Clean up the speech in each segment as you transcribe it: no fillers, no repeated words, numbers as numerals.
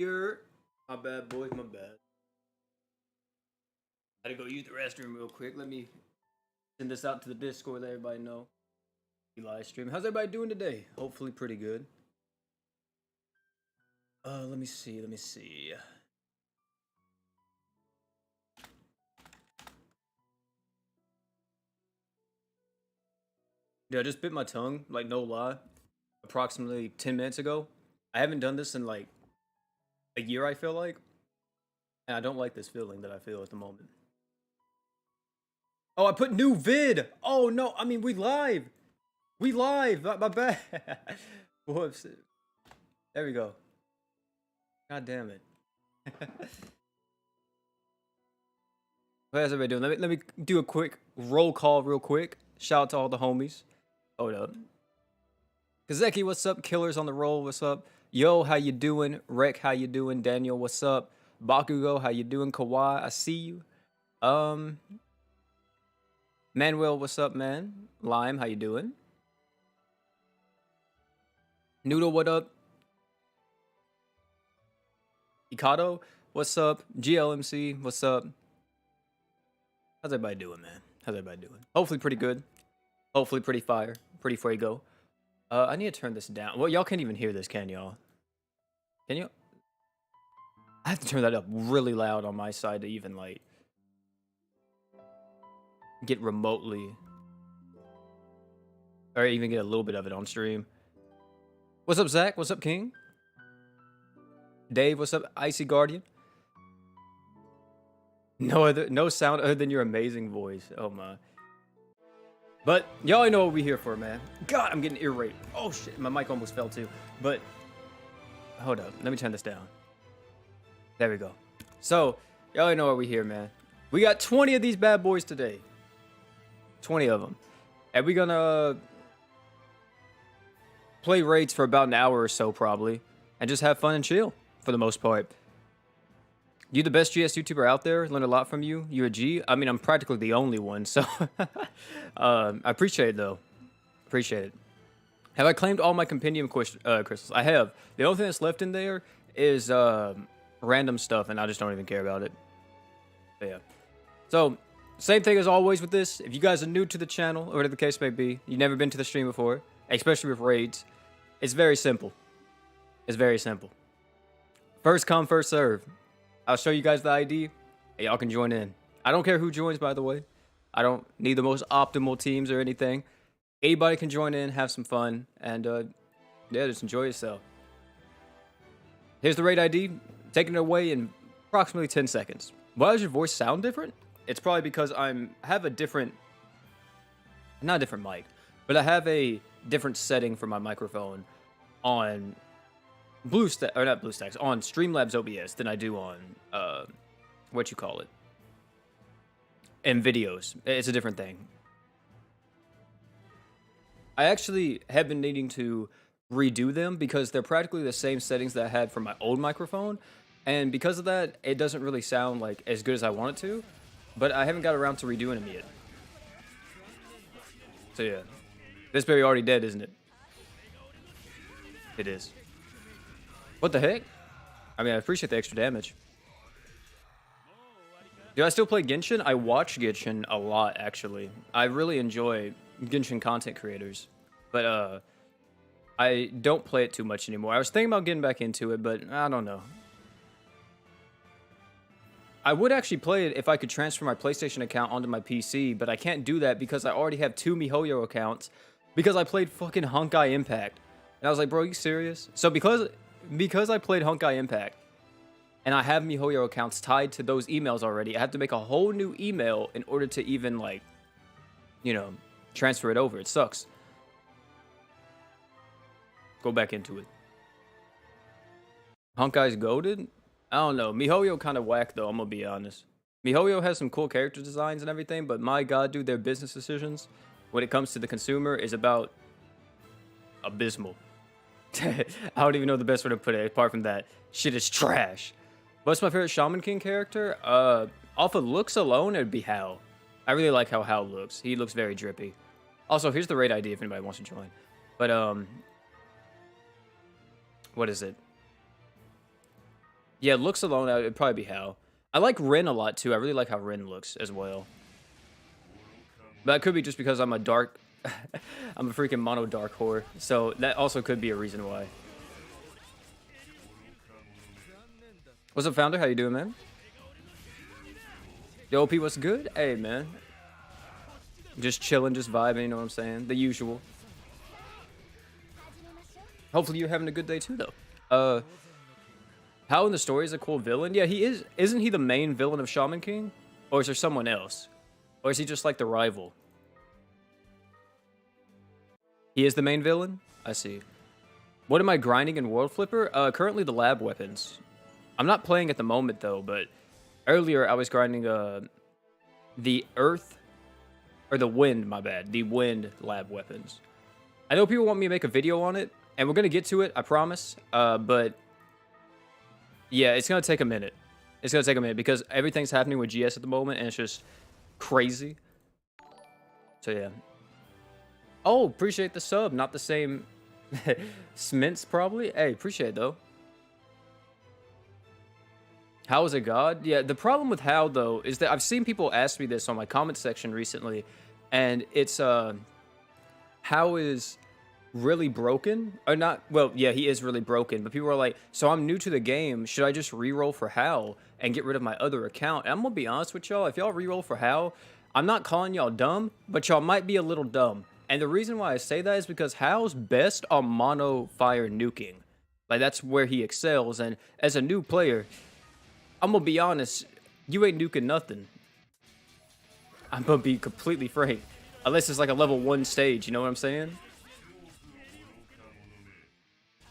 You're my bad, boys. My bad. I had to go use the restroom real quick. Let me send this out to the Discord. Let everybody know. Live stream. How's everybody doing today? Hopefully, pretty good. Let me see. Dude, I just bit my tongue. Like, no lie. Approximately 10 minutes ago. I haven't done this in like a year, I feel like. And I don't like this feeling that I feel at the moment. Oh, I put new vid. Oh, no. I mean, we live. We live. My bad. Whoops. There we go. God damn it. How's everybody doing? Let me do a quick roll call real quick. Shout out to all the homies. Hold up. Kazeki, what's up? Killers on the roll, what's up? Yo, how you doing? Rek, how you doing? Daniel, what's up? Bakugo, how you doing? Kawhi, I see you. Manuel, what's up, man? Lime, how you doing? Noodle, what up? Ikado, what's up? GLMC, what's up? How's everybody doing, man? How's everybody doing? Hopefully pretty good. Hopefully pretty fire. Pretty fuego. I need to turn this down. Well, y'all can't even hear this, can y'all? Can you? I have to turn that up really loud on my side to even, like, get remotely, or even get a little bit of it on stream. What's up, Zach? What's up, King? Dave, what's up? Icy Guardian. No sound other than your amazing voice. Oh my. But y'all already know what we're here for, man. God, I'm getting ear rape. Oh shit, my mic almost fell too. But hold up, let me turn this down. There we go. So y'all already know what we're here, man. We got 20 of these bad boys today. 20 of them, and we're gonna play raids for about an hour or so, probably, and just have fun and chill for the most part. You the best GS YouTuber out there. Learned a lot from you. You a G. I mean, I'm practically the only one, so I appreciate it, though. Appreciate it. Have I claimed all my compendium crystals? I have. The only thing that's left in there is random stuff, and I just don't even care about it. But yeah. So, same thing as always with this. If you guys are new to the channel, or whatever the case may be, you've never been to the stream before, especially with raids, it's very simple. It's very simple. First come, first serve. I'll show you guys the ID, and y'all can join in. I don't care who joins, by the way. I don't need the most optimal teams or anything. Anybody can join in, have some fun, and yeah, just enjoy yourself. Here's the raid ID. Taking it away in approximately 10 seconds. Why does your voice sound different? It's probably because I have a different, not a different mic, but I have a different setting for my microphone on on Streamlabs OBS than I do on what you call it, in videos. It's a different thing. I actually have been needing to redo them because they're practically the same settings that I had for my old microphone, and because of that, it doesn't really sound like as good as I want it to. But I haven't got around to redoing them yet. So yeah, this baby already dead, isn't it? It is. What the heck? I mean, I appreciate the extra damage. Do I still play Genshin? I watch Genshin a lot, actually. I really enjoy Genshin content creators. But, I don't play it too much anymore. I was thinking about getting back into it, but I don't know. I would actually play it if I could transfer my PlayStation account onto my PC, but I can't do that because I already have 2 MiHoYo accounts because I played fucking Honkai Impact. And I was like, bro, are you serious? So because I played Honkai Impact and I have MiHoYo accounts tied to those emails already, I have to make a whole new email in order to even, like, you know, transfer it over. It sucks. Go back into it. Honkai's goated? I don't know. MiHoYo kind of whack, though, I'm gonna be honest. MiHoYo has some cool character designs and everything, but my god, dude, their business decisions when it comes to the consumer is about abysmal. I don't even know the best way to put it, apart from that. Shit is trash. What's my favorite Shaman King character? Off of looks alone, it'd be Hal. I really like how Hal looks. He looks very drippy. Also, here's the raid ID if anybody wants to join. But, what is it? Yeah, looks alone, it'd probably be Hal. I like Rin a lot too. I really like how Rin looks as well. But it could be just because I'm a dark, I'm a freaking mono dark whore. So that also could be a reason why. What's up, Founder? How you doing, man? Yo, OP, what's good? Hey, man. Just chilling, just vibing, you know what I'm saying? The usual. Hopefully you're having a good day too, though. How in the story is a cool villain? Yeah, he is. Isn't he the main villain of Shaman King? Or is there someone else? Or is he just like the rival? He is the main villain? I see. What am I grinding in World Flipper? Currently the lab weapons. I'm not playing at the moment though, but earlier I was grinding the earth, or the wind, my bad. The wind lab weapons. I know people want me to make a video on it, and we're going to get to it, I promise. But yeah, it's going to take a minute. It's going to take a minute because everything's happening with GS at the moment, and it's just crazy. So yeah. Oh, appreciate the sub. Not the same Smints, probably. Hey, appreciate it, though. How is a god? Yeah, the problem with how, though, is that I've seen people ask me this on my comment section recently, and it's, how is really broken? Or not, well, yeah, he is really broken, but people are like, so I'm new to the game, should I just reroll for Hal and get rid of my other account? And I'm gonna be honest with y'all, if y'all reroll for Hal, I'm not calling y'all dumb, but y'all might be a little dumb. And the reason why I say that is because Hal's best on mono fire nuking. Like, that's where he excels, and as a new player, I'm gonna be honest, you ain't nuking nothing. I'm gonna be completely frank. Unless it's like a level 1 stage, you know what I'm saying?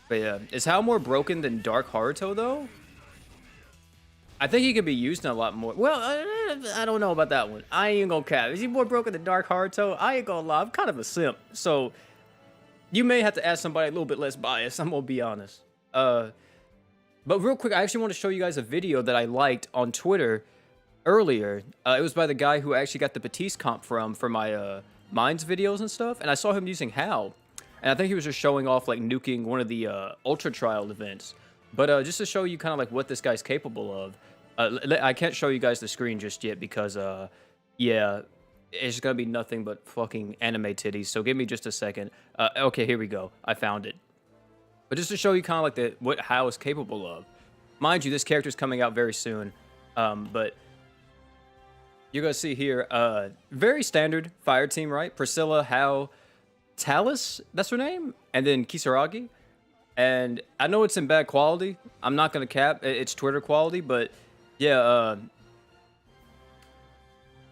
But yeah, is Hal more broken than Dark Haruto, though? I think he could be used in a lot more. Well, I don't know about that one. I ain't gonna cap. Is he more broken than Dark Haruto? I ain't gonna lie. I'm kind of a simp. So, you may have to ask somebody a little bit less biased. I'm gonna be honest. But real quick, I actually want to show you guys a video that I liked on Twitter earlier. It was by the guy who I actually got the Batiste comp from for my Mines videos and stuff. And I saw him using Hal. And I think he was just showing off, like, nuking one of the Ultra Trial events. But just to show you kind of, like, what this guy's capable of. I can't show you guys the screen just yet because, yeah, it's going to be nothing but fucking anime titties. So give me just a second. Okay, here we go. I found it. But just to show you kind of, like, what Hal is capable of. Mind you, this character's coming out very soon. But you're going to see here, very standard fire team, right? Priscilla, Hal, Talus, that's her name, and then Kisaragi. And I know it's in bad quality. I'm not gonna cap. It's Twitter quality, but yeah,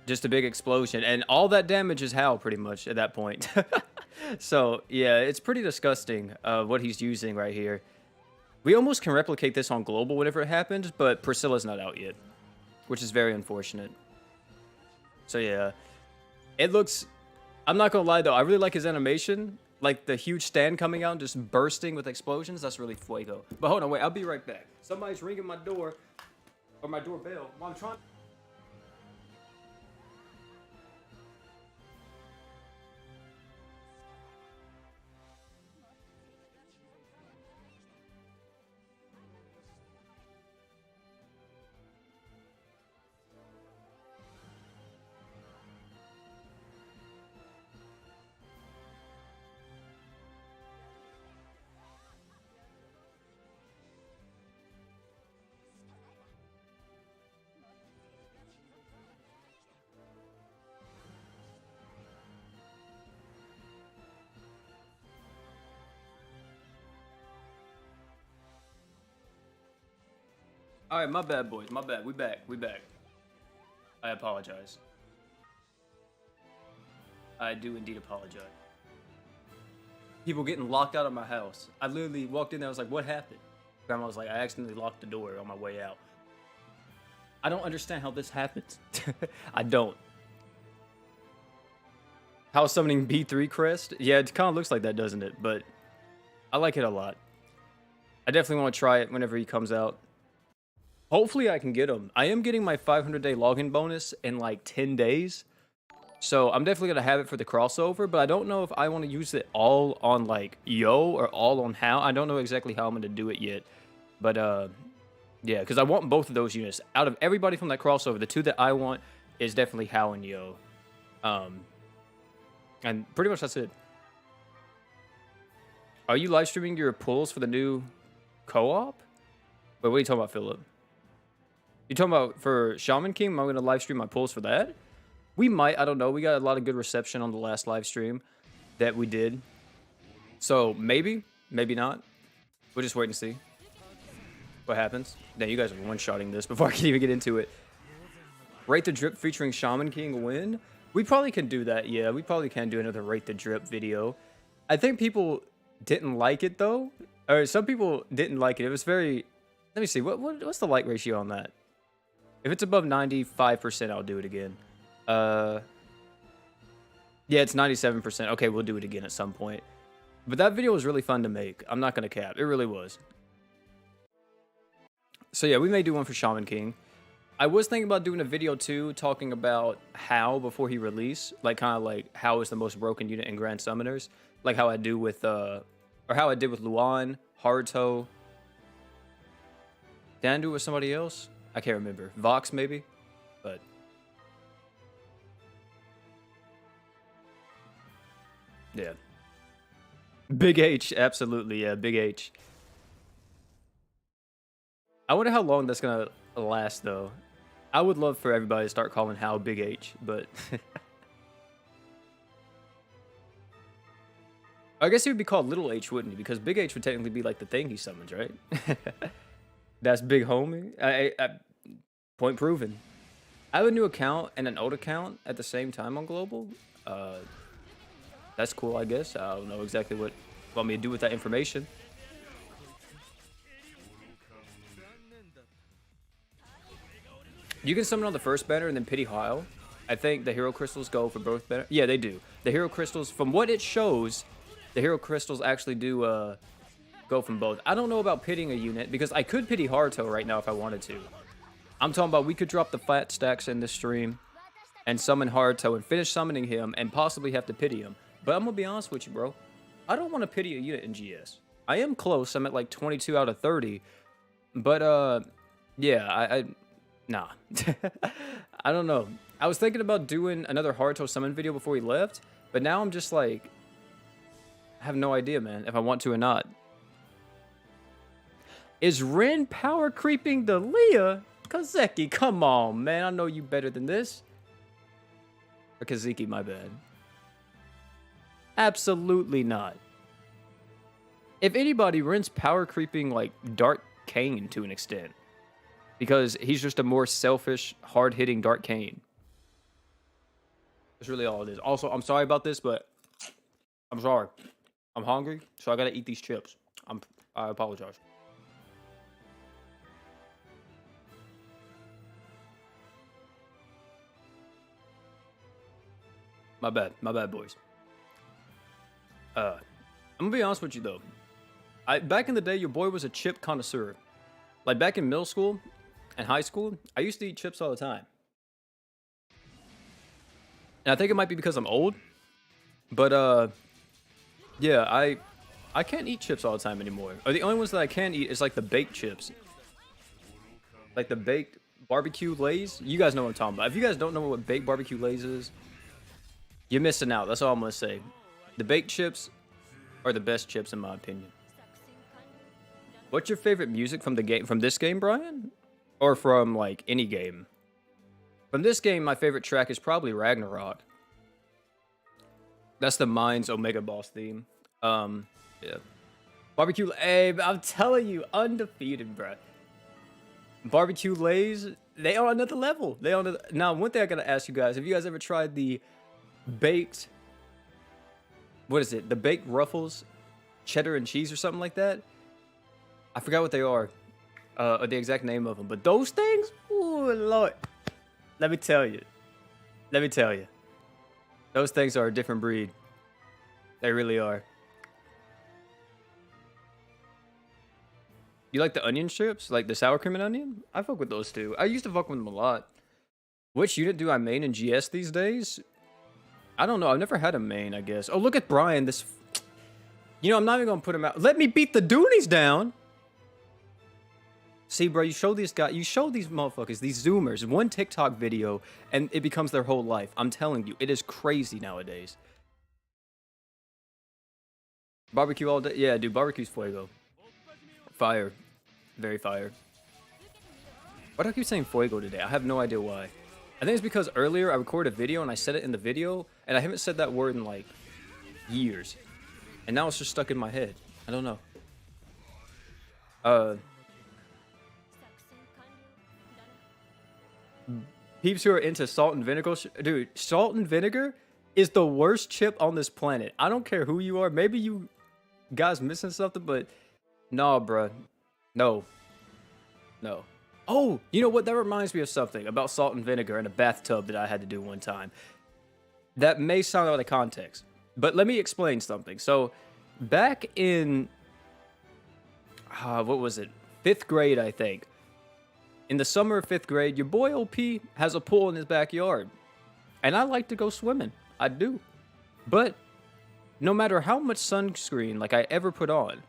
just a big explosion, and all that damage is Hal pretty much at that point. So yeah, it's pretty disgusting what he's using right here. We almost can replicate this on global whenever it happens, but Priscilla's not out yet, which is very unfortunate. So yeah, it looks. I'm not gonna lie though, I really like his animation. Like the huge stand coming out and just bursting with explosions. That's really fuego. But hold on, wait, I'll be right back. Somebody's ringing my door, or my doorbell. Well, I'm trying. All right, my bad, boys. My bad. We back. We back. I apologize. I do indeed apologize. People getting locked out of my house. I literally walked in there. I was like, what happened? Grandma was like, I accidentally locked the door on my way out. I don't understand how this happens. I don't. How summoning B3 crest? Yeah, it kind of looks like that, doesn't it? But I like it a lot. I definitely want to try it whenever he comes out. Hopefully I can get him. I am getting my 500-day login bonus in like 10 days. So I'm definitely going to have it for the crossover, but I don't know if I want to use it all on like Yo or all on How. I don't know exactly how I'm going to do it yet. But Yeah, because I want both of those units. Out of everybody from that crossover, the two that I want is definitely Hao and Yo. And pretty much that's it. Are you live streaming your pulls for the new co-op? Wait, what are you talking about, Philip? You talking about for Shaman King? Am I going to live stream my pulls for that? We might. I don't know. We got a lot of good reception on the last live stream that we did. So maybe, maybe not. We'll just wait and see what happens. Now you guys are one-shotting this before I can even get into it. Rate the Drip featuring Shaman King win? We probably can do that, yeah. We probably can do another Rate the Drip video. I think people didn't like it, though. Or some people didn't like it. It was very... Let me see. What's the like ratio on that? If it's above 95%, I'll do it again. Yeah, it's 97%. Okay, we'll do it again at some point. But that video was really fun to make. I'm not going to cap. It really was. So yeah, we may do one for Shaman King. I was thinking about doing a video too, talking about Hao before he released, like kind of like Hao is the most broken unit in Grand Summoners, like how I do with or how I did with Luan, Haruto. Did I do it with somebody else? I can't remember. Vox maybe, but yeah. Big H, absolutely, yeah, Big H. I wonder how long that's gonna last though. I would love for everybody to start calling Hao Big H, but I guess he would be called Little H, wouldn't he? Because Big H would technically be like the thing he summons, right? That's Big Homie. Point proven. I have a new account and an old account at the same time on Global. That's cool, I guess. I don't know exactly what you want me to do with that information. You can summon on the first banner and then pity Hao. I think the hero crystals go for both banner. Yeah, they do. The hero crystals, from what it shows, the hero crystals actually do go from both. I don't know about pitying a unit because I could pity Haruto right now if I wanted to. I'm talking about we could drop the flat stacks in this stream and summon Haruto and finish summoning him and possibly have to pity him. But I'm gonna be honest with you, bro. I don't want to pity a unit in GS. I am close. I'm at like 22 out of 30. But yeah, nah. I don't know. I was thinking about doing another Haruto summon video before he left, but now I'm just like, I have no idea, man, if I want to or not. Is Ren power creeping the Leah? Kazeki, come on, man. I know you better than this. Or Kazeki, my bad. Absolutely not. If anybody, Ren's power creeping like Dark Kane to an extent. Because he's just a more selfish, hard-hitting Dark Kane. That's really all it is. Also, I'm sorry about this, but I'm sorry. I'm hungry, so I gotta eat these chips. I apologize. My bad, boys. I'm gonna be honest with you though. Back in the day, your boy was a chip connoisseur. Like back in middle school and high school, I used to eat chips all the time. And I think it might be because I'm old. But yeah, I can't eat chips all the time anymore. Or the only ones that I can eat is like the baked chips. Like the baked barbecue Lay's. You guys know what I'm talking about. If you guys don't know what baked barbecue Lay's is, you're missing out. That's all I'm gonna say. The baked chips are the best chips in my opinion. What's your favorite music from the game? From this game, Brian? Or from like any game? From this game, my favorite track is probably Ragnarok. That's the Mines Omega Boss theme. Yeah. Barbecue, hey, I'm telling you, undefeated, bro. Barbecue Lay's, they are another level. They are another. Now, one thing I gotta ask you guys: have you guys ever tried the baked? What is it? The baked Ruffles, cheddar and cheese, or something like that? I forgot what they are, or the exact name of them. But those things, ooh, Lord, let me tell you. Let me tell you. Those things are a different breed. They really are. You like the onion strips? Like the sour cream and onion? I fuck with those too. I used to fuck with them a lot. Which unit do I main in GS these days? I don't know. I've never had a main, I guess. Oh, look at Brian. This... You know, I'm not even going to put him out. Let me beat the Doonies down. See, bro, you show these guys, you show these motherfuckers, these Zoomers, one TikTok video, and it becomes their whole life. I'm telling you, it is crazy nowadays. Barbecue all day? Yeah, dude, barbecue's fuego. Fire. Very fire. Why do I keep saying fuego today? I have no idea why. I think it's because earlier I recorded a video and I said it in the video, and I haven't said that word in, like, years. And now it's just stuck in my head. I don't know. Peeps who are into salt and vinegar, dude, salt and vinegar is the worst chip on this planet. I don't care who you are. Maybe you guys missing something, but nah, bruh. No. No. Oh, you know what? That reminds me of something about salt and vinegar in a bathtub that I had to do one time. That may sound out of context, but let me explain something. So, back in, what was it? 5th grade, I think. In the summer of 5th grade, your boy OP has a pool in his backyard. And I like to go swimming. I do. But no matter how much sunscreen like I ever put on,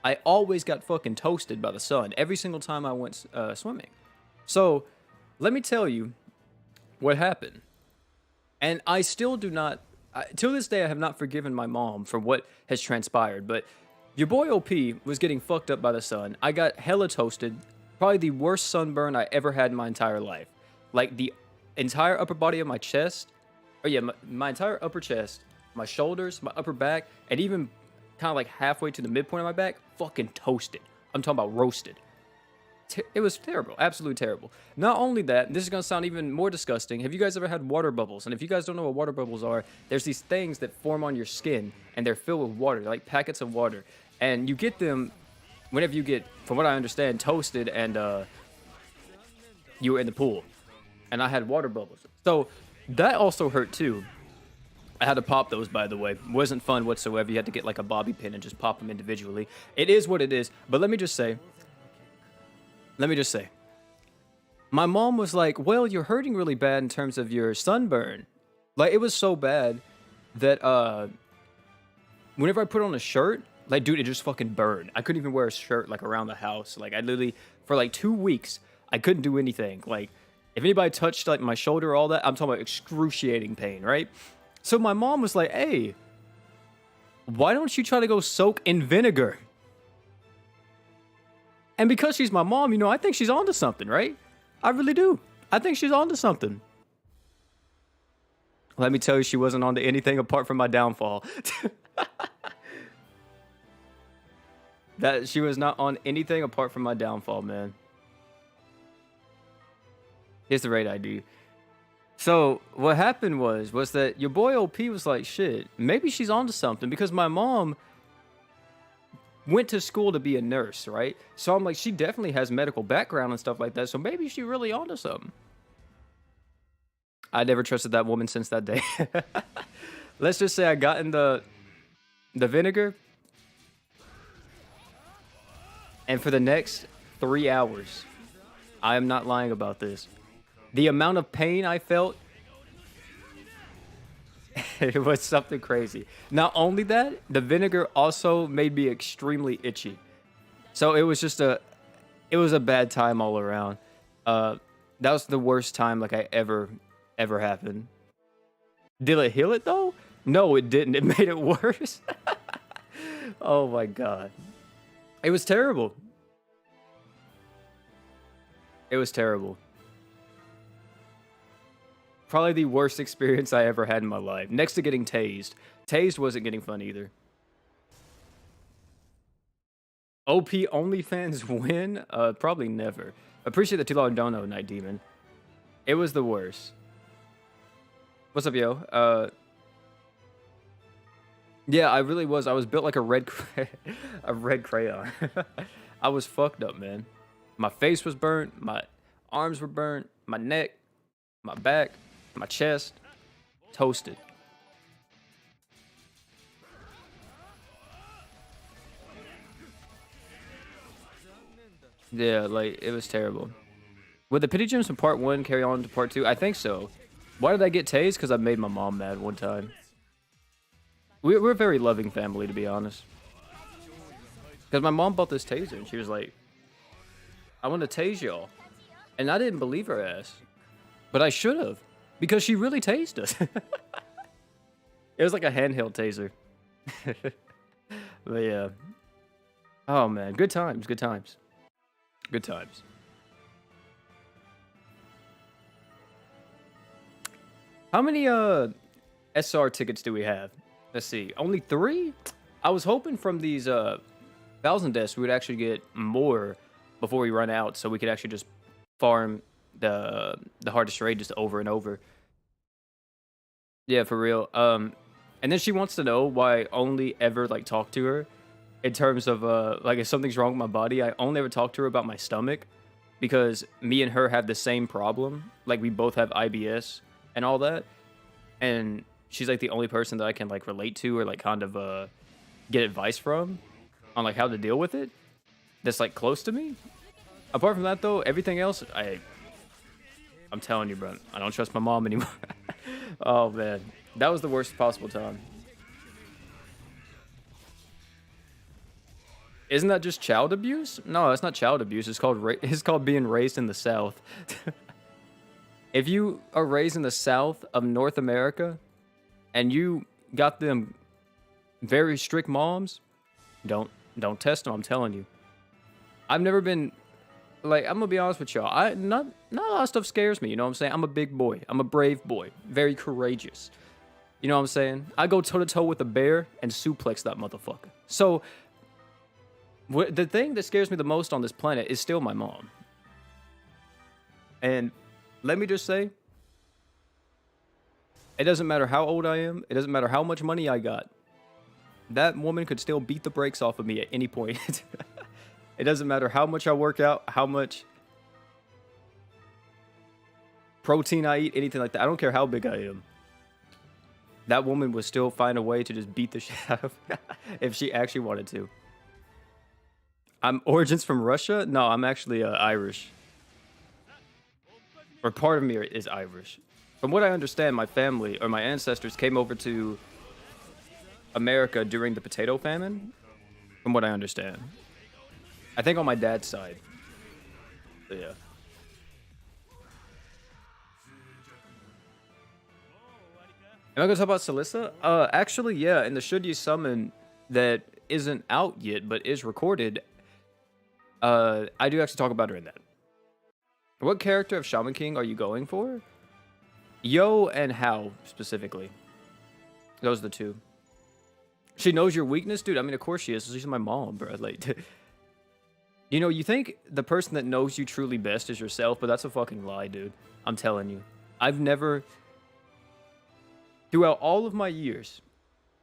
I always got fucking toasted by the sun every single time I went swimming. So let me tell you what happened. And I still do not, till this day, I have not forgiven my mom for what has transpired. But your boy OP was getting fucked up by the sun. I got hella toasted. Probably the worst sunburn I ever had in my entire life. Like, the entire upper body of my chest, or yeah, my entire upper chest, my shoulders, my upper back, and even kind of like halfway to the midpoint of my back, fucking toasted. I'm talking about roasted. It was terrible, absolutely terrible. Not only that, this is going to sound even more disgusting. Have you guys ever had water bubbles? And if you guys don't know what water bubbles are, there's these things that form on your skin, and they're filled with water, like packets of water. And you get them whenever you get, from what I understand, toasted and you were in the pool. And I had water bubbles. So that also hurt too. I had to pop those, by the way. Wasn't fun whatsoever. You had to get like a bobby pin and just pop them individually. It is what it is. But let me just say. My mom was like, well, you're hurting really bad in terms of your sunburn. Like, it was so bad that whenever I put on a shirt, like, dude, it just fucking burned. I couldn't even wear a shirt, like, around the house. Like, I literally, for, like, 2 weeks, I couldn't do anything. Like, if anybody touched, like, my shoulder or all that, I'm talking about excruciating pain, right? So my mom was like, hey, why don't you try to go soak in vinegar? And because she's my mom, you know, I think she's onto something, right? I really do. I think she's onto something. Let me tell you, she wasn't onto anything apart from my downfall. That she was not on anything apart from my downfall, man. Here's the raid ID. So what happened was that your boy OP was like, shit, maybe she's onto something, because my mom went to school to be a nurse, right? So I'm like, she definitely has medical background and stuff like that, so maybe she really onto something. I never trusted that woman since that day. Let's just say I got in the vinegar, and for the next 3 hours, I am not lying about this, the amount of pain I felt, it was something crazy. Not only that, the vinegar also made me extremely itchy. So it was just it was a bad time all around. That was the worst time like I ever happened. Did it heal it though? No, it didn't. It made it worse. Oh my god. It was terrible. It was terrible. Probably the worst experience I ever had in my life. Next to getting tased. Tased wasn't getting fun either. OP OnlyFans win? Probably never. Appreciate the $2 dono, Night Demon. It was the worst. What's up, yo? Yeah, I really was. I was built like a red crayon. I was fucked up, man. My face was burnt. My arms were burnt. My neck. My back. My chest. Toasted. Yeah, like, it was terrible. Would the pity gems from part 1 carry on to part 2? I think so. Why did I get tased? Because I made my mom mad one time. We're a very loving family, to be honest. Because my mom bought this taser, and she was like, I want to tase y'all. And I didn't believe her ass. But I should have. Because she really tased us. It was like a handheld taser. But yeah. Oh man, good times, good times. Good times. How many SR tickets do we have? Let's see. Only 3? I was hoping from these 1,000 deaths we would actually get more before we run out, so we could actually just farm the hardest raid just over and over. Yeah, for real. And then she wants to know why I only ever like talk to her in terms of like if something's wrong with my body. I only ever talk to her about my stomach because me and her have the same problem. Like we both have IBS and all that, and she's like the only person that I can like relate to or like kind of get advice from on like how to deal with it. That's like close to me. Apart from that though, everything else I'm telling you, bro, I don't trust my mom anymore. Oh man, that was the worst possible time. Isn't that just child abuse? No, it's not child abuse. It's called being raised in the South. If you are raised in the South of North America and you got them very strict moms, don't test them. I'm telling you. I've never been like, I'm gonna be honest with y'all. Not a lot of stuff scares me. You know what I'm saying? I'm a big boy. I'm a brave boy. Very courageous. You know what I'm saying? I go toe to toe with a bear and suplex that motherfucker. So the thing that scares me the most on this planet is still my mom. And let me just say, it doesn't matter how old I am. It doesn't matter how much money I got. That woman could still beat the brakes off of me at any point. It doesn't matter how much I work out, how much protein I eat, anything like that. I don't care how big I am. That woman would still find a way to just beat the shit out of me if she actually wanted to. I'm origins from Russia? No, I'm actually Irish. Or part of me is Irish. From what I understand, my family or my ancestors came over to America during the potato famine. From what I understand. I think on my dad's side. So, yeah. Am I going to talk about Salissa? Actually, yeah. In the Should You Summon that isn't out yet, but is recorded, I do actually talk about her in that. What character of Shaman King are you going for? Yo and How, specifically. Those are the two. She knows your weakness? Dude, I mean, of course she is. She's my mom, bro. Like, you know, you think the person that knows you truly best is yourself, but that's a fucking lie, dude. I'm telling you. I've never... Throughout all of my years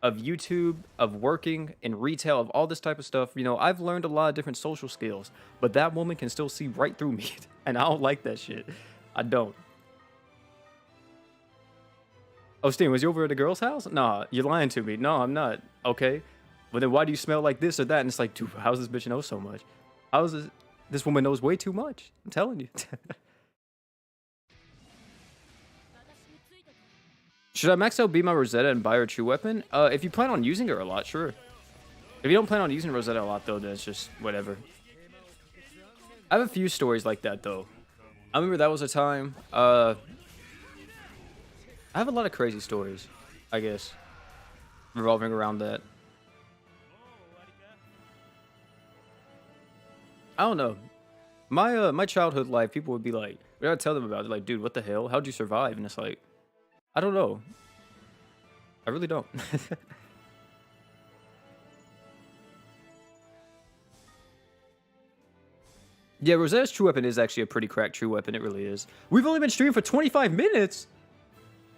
of YouTube, of working in retail, of all this type of stuff, you know, I've learned a lot of different social skills, but that woman can still see right through me, and I don't like that shit. I don't. Oh, Steam, was you over at the girl's house? Nah, you're lying to me. No, I'm not. Okay. Well, then why do you smell like this or that? And it's like, dude, how's this bitch know so much? How's this? This woman knows way too much. I'm telling you. Should I max out Be My Rosetta and buy her true weapon? If you plan on using her a lot, sure. If you don't plan on using Rosetta a lot, though, then it's just whatever. I have a few stories like that, though. I remember that was a time. I have a lot of crazy stories, I guess, revolving around that. I don't know. My childhood life, people would be like, we gotta tell them about it. Like, dude, what the hell? How'd you survive? And it's like, I don't know. I really don't. Yeah, Rosetta's true weapon is actually a pretty cracked true weapon. It really is. We've only been streaming for 25 minutes.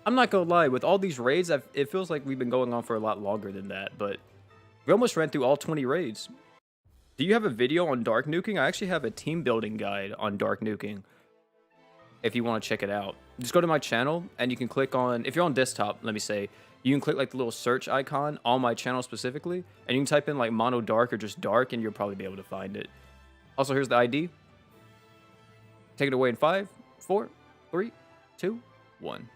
I'm not gonna lie. With all these raids, it feels like we've been going on for a lot longer than that. But we almost ran through all 20 raids. Do you have a video on dark nuking? I actually have a team building guide on dark nuking. If you want to check it out, just go to my channel and you can click on, if you're on desktop, let me say, you can click like the little search icon on my channel specifically, and you can type in like mono dark or just dark, and you'll probably be able to find it. Also, here's the ID. Take it away in 5, 4, 3, 2, 1.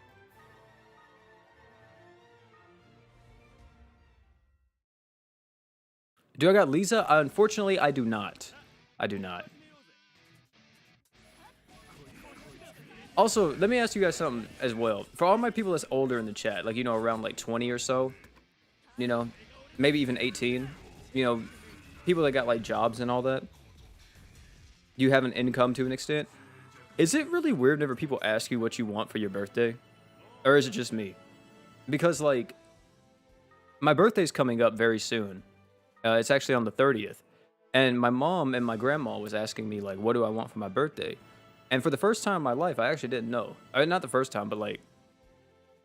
Do I got Lisa? Unfortunately, I do not. I do not. Also, let me ask you guys something as well. For all my people that's older in the chat, like, you know, around like 20 or so, you know, maybe even 18, you know, people that got like jobs and all that, you have an income to an extent. Is it really weird whenever people ask you what you want for your birthday? Or is it just me? Because, like, my birthday's coming up very soon. It's actually on the 30th. And my mom and my grandma was asking me, like, what do I want for my birthday? And for the first time in my life, I actually didn't know. I mean, not the first time, but, like,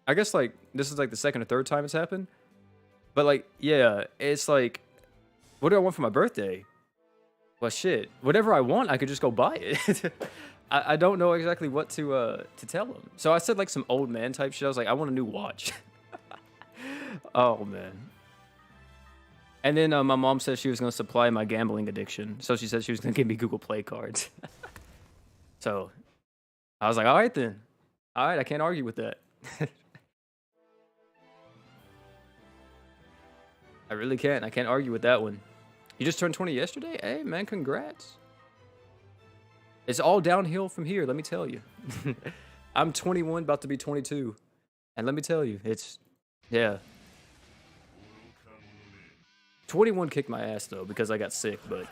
I guess, like, this is, like, the second or third time it's happened. But, like, yeah, it's like, what do I want for my birthday? Well, shit, whatever I want, I could just go buy it. I don't know exactly what to tell them. So I said, like, some old man type shit. I was like, I want a new watch. Oh, man. And then my mom said she was going to supply my gambling addiction. So she said she was going to give me Google Play cards. So I was like, all right, then. All right, I can't argue with that. I really can't. I can't argue with that one. You just turned 20 yesterday? Hey, man, congrats. It's all downhill from here, let me tell you. I'm 21, about to be 22. And let me tell you, it's, yeah. 21 kicked my ass, though, because I got sick, but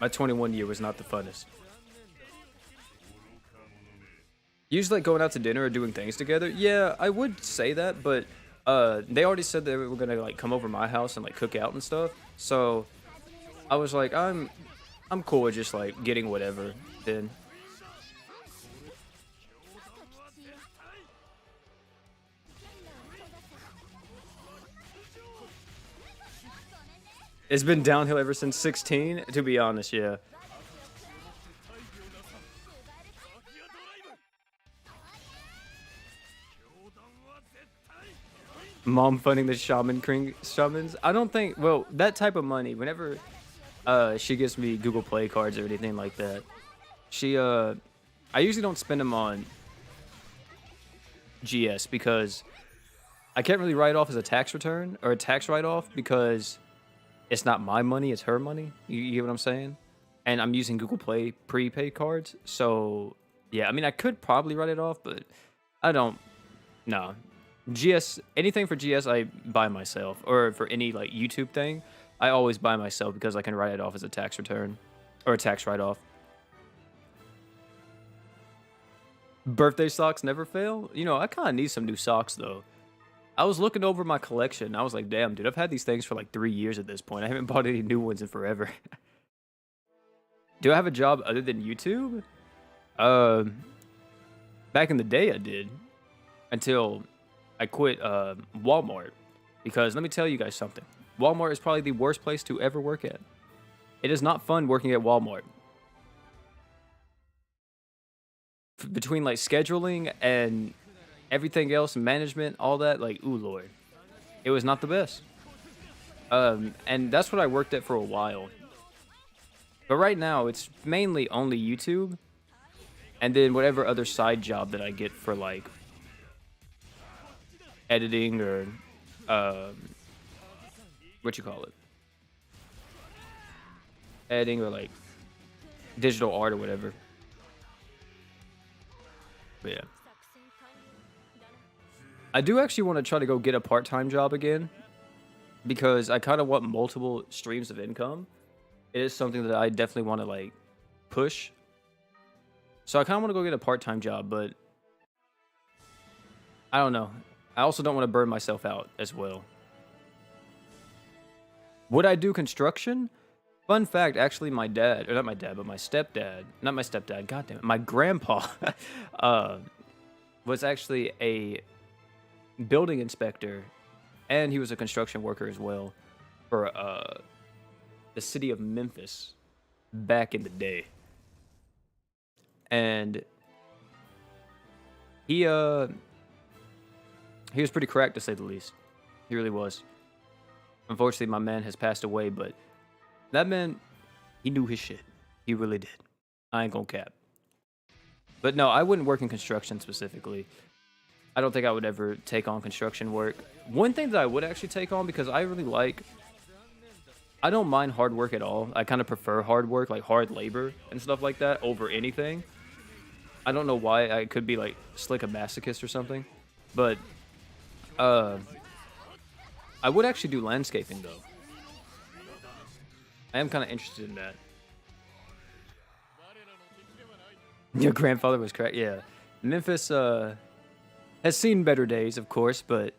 my 21 year was not the funnest. Usually, like, going out to dinner or doing things together, yeah, I would say that, but they already said they were gonna, like, come over my house and, like, cook out and stuff. So I was like, I'm cool with just, like, getting whatever then. It's been downhill ever since 16, to be honest, yeah. Mom funding the Shaman King shamans. I don't think, well, that type of money, whenever she gives me Google Play cards or anything like that, I usually don't spend them on GS because I can't really write off as a tax return or a tax write-off because it's not my money, it's her money. You get what I'm saying? And I'm using Google Play prepaid cards. So, yeah, I mean, I could probably write it off, but I don't. No. GS, anything for GS, I buy myself. Or for any, like, YouTube thing, I always buy myself because I can write it off as a tax return. Or a tax write-off. Birthday socks never fail? You know, I kind of need some new socks, though. I was looking over my collection. I was like, damn, dude, I've had these things for like 3 years at this point. I haven't bought any new ones in forever. Do I have a job other than YouTube? Back in the day, I did. Until I quit Walmart. Because let me tell you guys something. Walmart is probably the worst place to ever work at. It is not fun working at Walmart. Between like scheduling and everything else, management, all that, like, ooh, Lord. It was not the best. And that's what I worked at for a while. But right now, it's mainly only YouTube. And then whatever other side job that I get for, like, editing or, what you call it? Editing or, like, digital art or whatever. But yeah. I do actually want to try to go get a part-time job again because I kind of want multiple streams of income. It is something that I definitely want to like push. So I kind of want to go get a part-time job, but I don't know. I also don't want to burn myself out as well. Would I do construction? Fun fact, actually my dad, or not my dad, but my stepdad, not my stepdad, goddamn it, my grandpa was actually a building inspector, and he was a construction worker as well for the city of Memphis back in the day. And he was pretty cracked, to say the least. He really was. Unfortunately, my man has passed away, but that man, he knew his shit. He really did. I ain't gonna cap. But no, I wouldn't work in construction specifically. I don't think I would ever take on construction work. One thing that I would actually take on, because I really like, I don't mind hard work at all. I kind of prefer hard work, like hard labor and stuff like that, over anything. I don't know why. I could be like slick a masochist or something, but uh, I would actually do landscaping though. I am kind of interested in that. Your grandfather was correct. Yeah, Memphis has seen better days, of course, but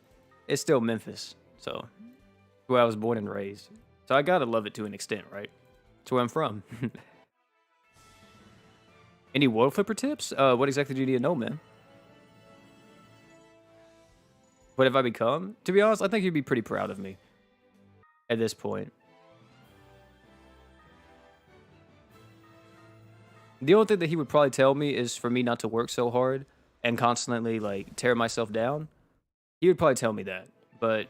it's still Memphis. So, where I was born and raised. So I gotta love it to an extent, right? It's where I'm from. Any world flipper tips? What exactly do you need to know, man? What have I become? To be honest, I think you'd be pretty proud of me at this point. The only thing that he would probably tell me is for me not to work so hard and constantly like tear myself down. He would probably tell me that, but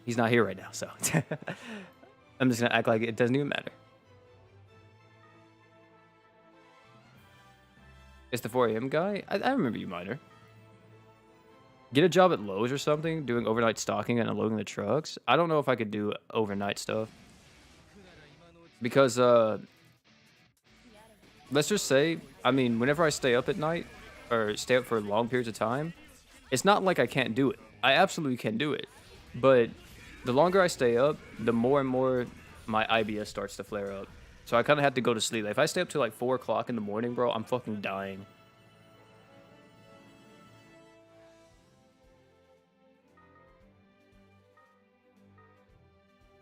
he's not here right now, so I'm just gonna act like it doesn't even matter. It's the 4 a.m. guy? I remember you, Miner. Get a job at Lowe's or something, doing overnight stocking and unloading the trucks. I don't know if I could do overnight stuff. Because, let's just say, I mean, whenever I stay up at night, or stay up for long periods of time, it's not like I can't do it. I absolutely can do it. But the longer I stay up, the more and more my IBS starts to flare up. So I kind of have to go to sleep. Like, if I stay up till like 4 o'clock in the morning, bro, I'm fucking dying.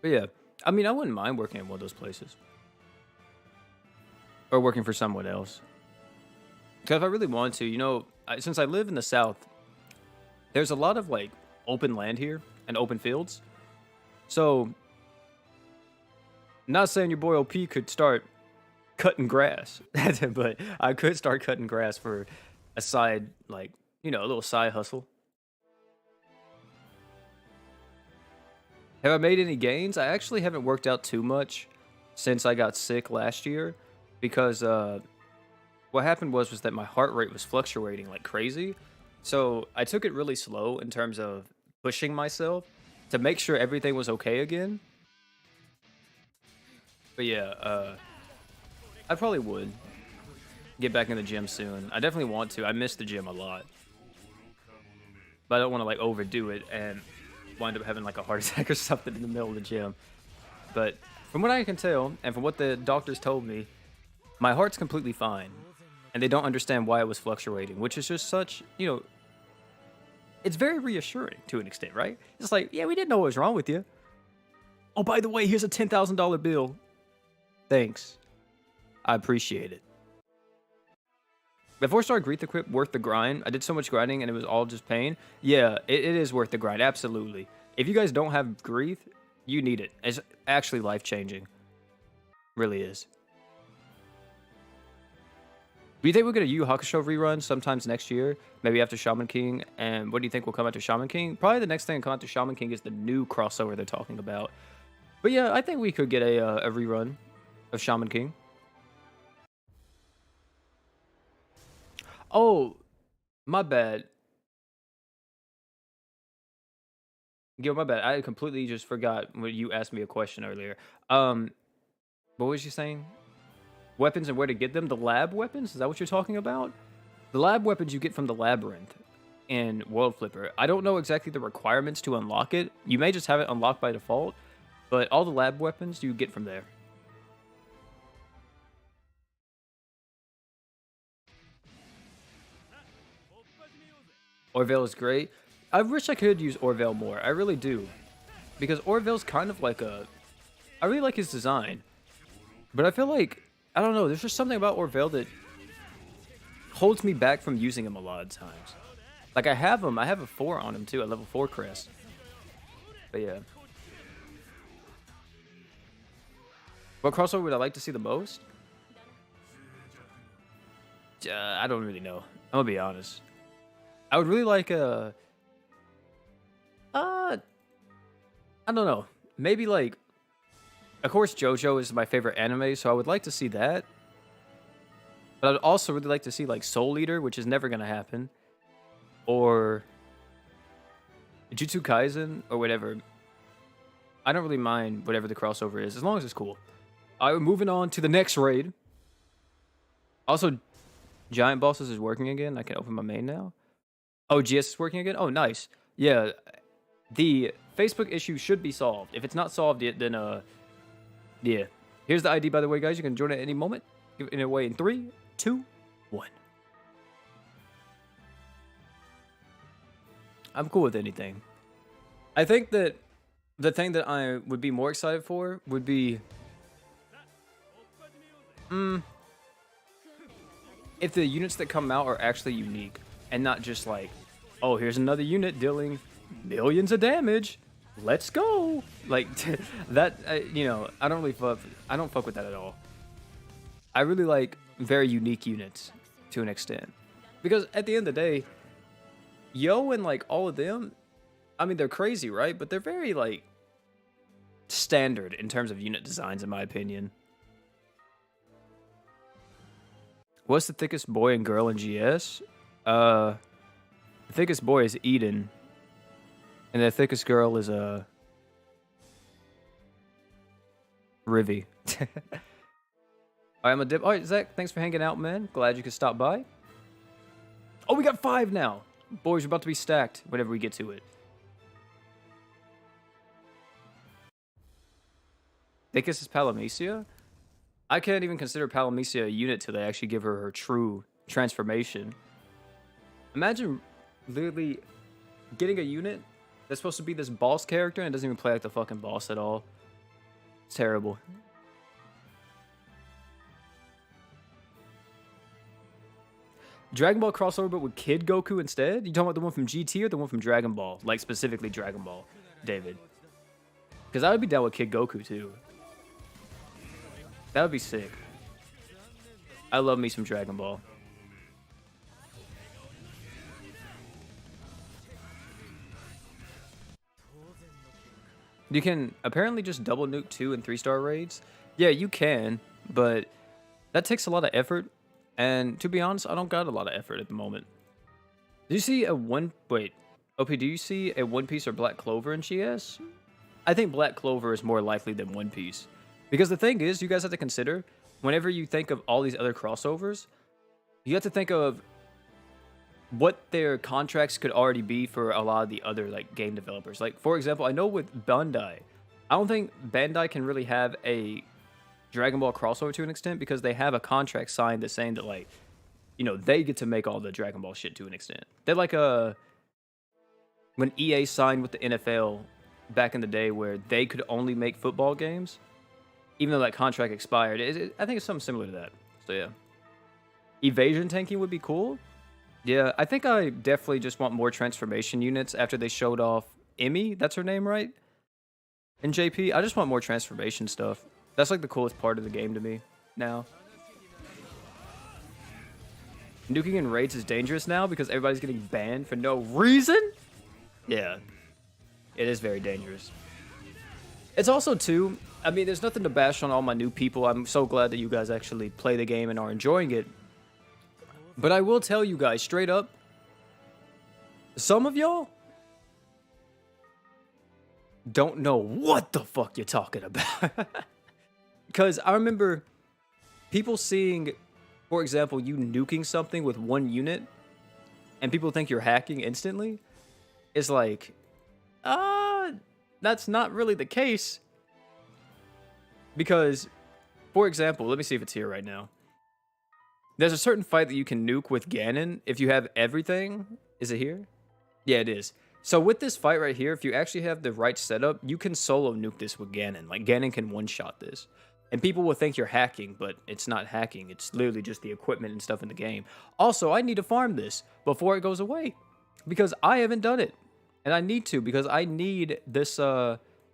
But yeah, I mean, I wouldn't mind working at one of those places. Or working for someone else. Because if I really want to, you know, since I live in the South, there's a lot of, like, open land here and open fields. So, not saying your boy OP could start cutting grass, but I could start cutting grass for a side, like, you know, a little side hustle. Have I made any gains? I actually haven't worked out too much since I got sick last year because what happened was that my heart rate was fluctuating like crazy. So I took it really slow in terms of pushing myself to make sure everything was okay again. But yeah, I probably would get back in the gym soon. I definitely want to. I miss the gym a lot. But I don't want to like overdo it and wind up having like a heart attack or something in the middle of the gym. But from what I can tell, and from what the doctors told me, my heart's completely fine. And they don't understand why it was fluctuating, which is just such, you know, it's very reassuring to an extent, right? It's like, yeah, we didn't know what was wrong with you. Oh, by the way, here's a $10,000 bill. Thanks. I appreciate it. Before I started Greet Equip, worth the grind. I did so much grinding and it was all just pain. Yeah, it is worth the grind, absolutely. If you guys don't have Greet, you need it. It's actually life-changing. Really is. Do you think we'll get a Yu Yu Hakusho rerun sometimes next year? Maybe after Shaman King? And what do you think will come after Shaman King? Probably the next thing to come after Shaman King is the new crossover they're talking about. But yeah, I think we could get a rerun of Shaman King. Oh, my bad. Gil, my bad. I completely just forgot when you asked me a question earlier. What was you saying? Weapons and where to get them? The lab weapons? Is that what you're talking about? The lab weapons you get from the labyrinth in World Flipper. I don't know exactly the requirements to unlock it. You may just have it unlocked by default, but all the lab weapons you get from there. Orville is great. I wish I could use Orville more. I really do. Because Orville's kind of like a... I really like his design. But I feel like... I don't know. There's just something about Orville that holds me back from using him a lot of times. Like, I have him. I have a 4 on him, too. A level 4 crest. But, yeah. What crossover would I like to see the most? I don't really know. I'm gonna be honest. I would really like a... I don't know. Maybe, like... Of course, JoJo is my favorite anime, so I would like to see that. But I'd also really like to see, like, Soul Eater, which is never gonna happen. Or... Jujutsu Kaisen, or whatever. I don't really mind whatever the crossover is, as long as it's cool. Alright, moving on to the next raid. Also, Giant Bosses is working again. I can open my main now. Oh, GS is working again? Oh, nice. Yeah, the Facebook issue should be solved. If it's not solved yet, then, yeah. Here's the ID, by the way, guys. You can join at any moment. Give it away in 3, 2, 1. I'm cool with anything. I think that the thing that I would be more excited for would be... if the units that come out are actually unique and not just like, oh, here's another unit dealing millions of damage. Let's go. Like that, you know, I don't fuck with that at all. I really like very unique units to an extent, because at the end of the day, Yo and like all of them, I mean, they're crazy, right? But they're very like standard in terms of unit designs, in my opinion. What's the thickest boy and girl in GS? The thickest boy is Eden. And the thickest girl is Rivy. Alright, I'm a dip. Alright, Zach, thanks for hanging out, man. Glad you could stop by. Oh, we got 5 now. Boys, we're about to be stacked whenever we get to it. Thickest is Palamecia? I can't even consider Palamecia a unit till they actually give her her true transformation. Imagine literally getting a unit that's supposed to be this boss character and it doesn't even play like the fucking boss at all. It's terrible. Dragon Ball crossover but with Kid Goku instead? You talking about the one from GT or the one from Dragon Ball? Like specifically Dragon Ball, David. Because I would be down with Kid Goku too. That would be sick. I love me some Dragon Ball. You can apparently just double nuke 2 and 3-star raids. Yeah, you can, but that takes a lot of effort. And to be honest, I don't got a lot of effort at the moment. Do you see a OP, do you see a One Piece or Black Clover in GS? I think Black Clover is more likely than One Piece. Because the thing is, you guys have to consider, whenever you think of all these other crossovers, you have to think of what their contracts could already be for a lot of the other like game developers. Like, for example, I know with Bandai, I don't think Bandai can really have a Dragon Ball crossover to an extent because they have a contract signed that's saying that, like, you know, they get to make all the Dragon Ball shit to an extent. They're like when EA signed with the NFL back in the day where they could only make football games, even though that contract expired. I think it's something similar to that. So yeah. Evasion tanking would be cool. Yeah, I think I definitely just want more transformation units after they showed off Emmy. That's her name, right? In JP. I just want more transformation stuff. That's like the coolest part of the game to me now. Nuking in raids is dangerous now because everybody's getting banned for no reason? Yeah. It is very dangerous. It's also, too, I mean, there's nothing to bash on all my new people. I'm so glad that you guys actually play the game and are enjoying it. But I will tell you guys, straight up, some of y'all don't know what the fuck you're talking about. Because I remember people seeing, for example, you nuking something with one unit, and people think you're hacking instantly. It's like, that's not really the case. Because, for example, let me see if it's here right now. There's a certain fight that you can nuke with Ganon if you have everything. Is it here? Yeah, it is. So with this fight right here, if you actually have the right setup, you can solo nuke this with Ganon. Like, Ganon can one-shot this. And people will think you're hacking, but it's not hacking. It's literally just the equipment and stuff in the game. Also, I need to farm this before it goes away, because I haven't done it. And I need to, because I need this